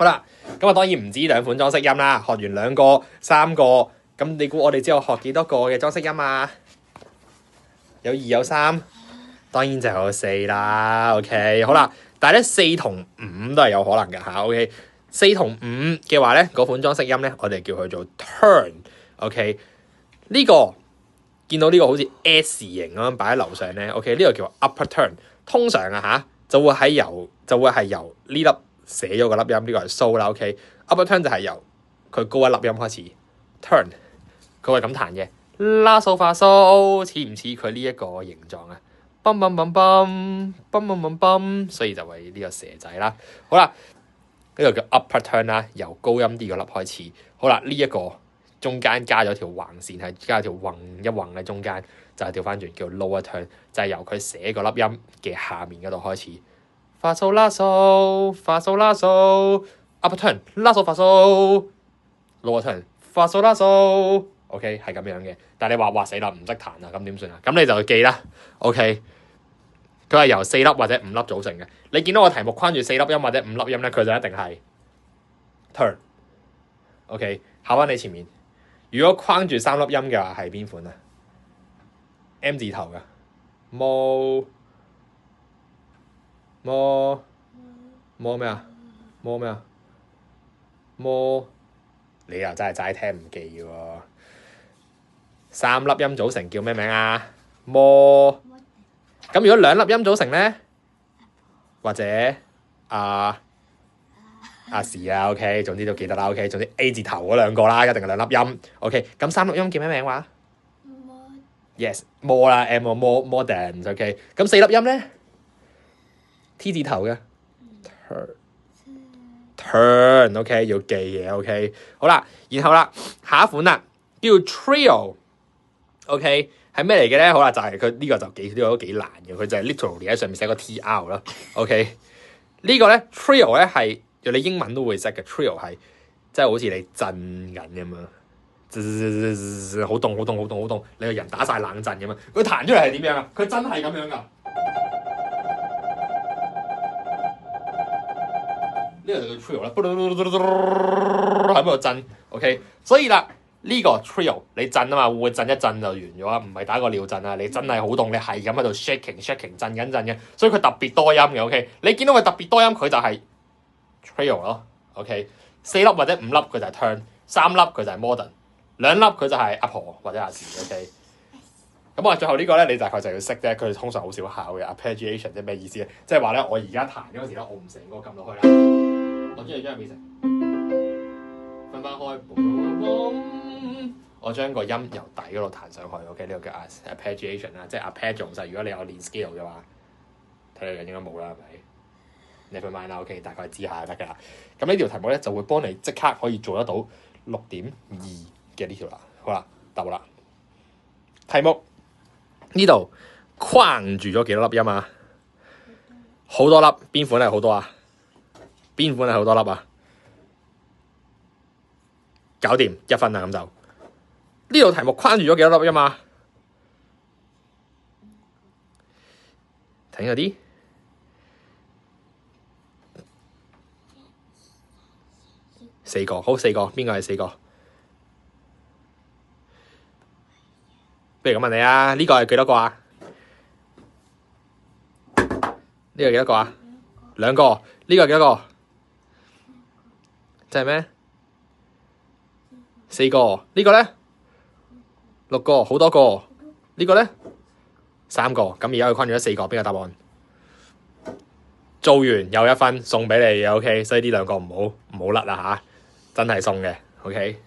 好啦，咁啊當然唔止兩款裝飾音啦，學完兩個、三個，咁你估我哋之後學幾多個嘅裝飾音啊？有2有3，當然就有4啦。OK， 好啦，但係咧4同5都係有可能嘅嚇。OK， 4同5嘅話咧，嗰款裝飾音咧，我哋叫佢做 turn。OK， 呢個見到呢個好似 S 型咁樣擺喺樓上咧。OK， 呢個叫 upper turn。通常啊嚇，就會係由呢粒寫咗個粒音，呢個係 so 啦。OK，upper turn 就係由佢高一粒音開始 turn， 佢係咁彈嘅。啦數發數似唔似佢呢一個形狀啊？嘣嘣嘣嘣嘣嘣嘣嘣，所以就係呢個蛇仔啦。好啦，呢個叫 upper turn 啦，由高音啲個粒開始。好啦，呢一個中間加咗條橫線，係加條橫一橫喺中間，就係調翻轉叫 lower turn， 就係由佢寫個粒音嘅下面嗰度開始。發數啦數，發數啦數 ，upper turn 啦數發數 ，lower turn 發數啦數。OK， 係咁樣嘅，但係你話死啦，唔識彈啊，咁點算啊？咁你就記啦。OK， 佢係由4粒或者5粒組成嘅。你見到個題目框住4粒音或者5粒音咧，佢就一定係 turn。OK， 考翻你前面，如果框住3粒音嘅話，係邊款啊 ？M 字頭嘅，摩咩啊？摩咩啊？摩，你又真係齋聽唔記喎。3粒音組成叫咩名啊？摩。咁如果2粒音組成咧，或者是啊 ，OK， 總之都記得啦 ，OK， 總之 A 字頭嗰兩個啦，一定係2粒音 ，OK。咁3粒音叫咩名話 ？Yes， more 啦 ，M more than，OK。咁4粒音咧 ，T 字頭嘅 turn，OK， 要記嘅 ，OK。好啦，然後啦，下一款啦，叫 trio。OK， 係咩嚟嘅咧？好啦，就係佢呢個就呢個都幾難嘅，佢就係 literally 喺上面寫個 TR 啦。OK， 呢個咧 trio 咧係你英文都會識嘅 trio 係即係好似你震緊咁樣，好凍好凍好凍好凍，你個人打晒冷震咁樣。佢彈出嚟係點樣啊？佢真係咁樣噶。呢個就叫 trio 啦，喺邊度震 ？OK， 所以啦。呢個 trio 你震啊嘛，會震一震就完咗啦，唔係打個尿震啊！你真係好凍，你係咁喺度 shaking 震緊嘅，所以佢特別多音嘅。OK， 你見到佢特別多音，佢就係 trio 咯。OK， 4粒或者5粒佢就係 turn，3粒佢就係 modern， 2粒佢就係阿婆或者阿士。OK， 咁啊最後呢個咧你大概就要識啫，佢通常好少考嘅 arpeggiation 即係咩意思咧？即係話咧我而家彈嗰時咧，我唔成個撳落去啦，我將佢變成分翻開。我將個音由底嗰度彈上去 ，OK， 呢個叫 arpeggiation 啦，即係 arpeggio 就係如果你有練 scale 嘅話，睇嚟應該冇啦，係咪？Never mind 啦 ，OK， 大概知下就得㗎啦。咁呢條題目咧就會幫你即刻可以做得到 6.2 嘅呢條啦。好啦，到啦。題目呢度框住咗幾多粒音啊？好多粒，邊款係好多啊？邊款係好多粒啊？搞掂1分啦，咁就。呢度題目框住咗幾多粒音啊？睇下啲4個，好4個，邊個係4個？不如咁問你啊，呢個係幾多個啊？呢個幾多個啊？2個。呢個幾多個？即係咩？4個。呢個咧？6個，好多個。呢個咧？3個。咁而家佢框住咗4個，邊個答案？做完又1分，送俾你嘅 OK， 所以呢2個唔好甩啦嚇，真係送嘅 OK。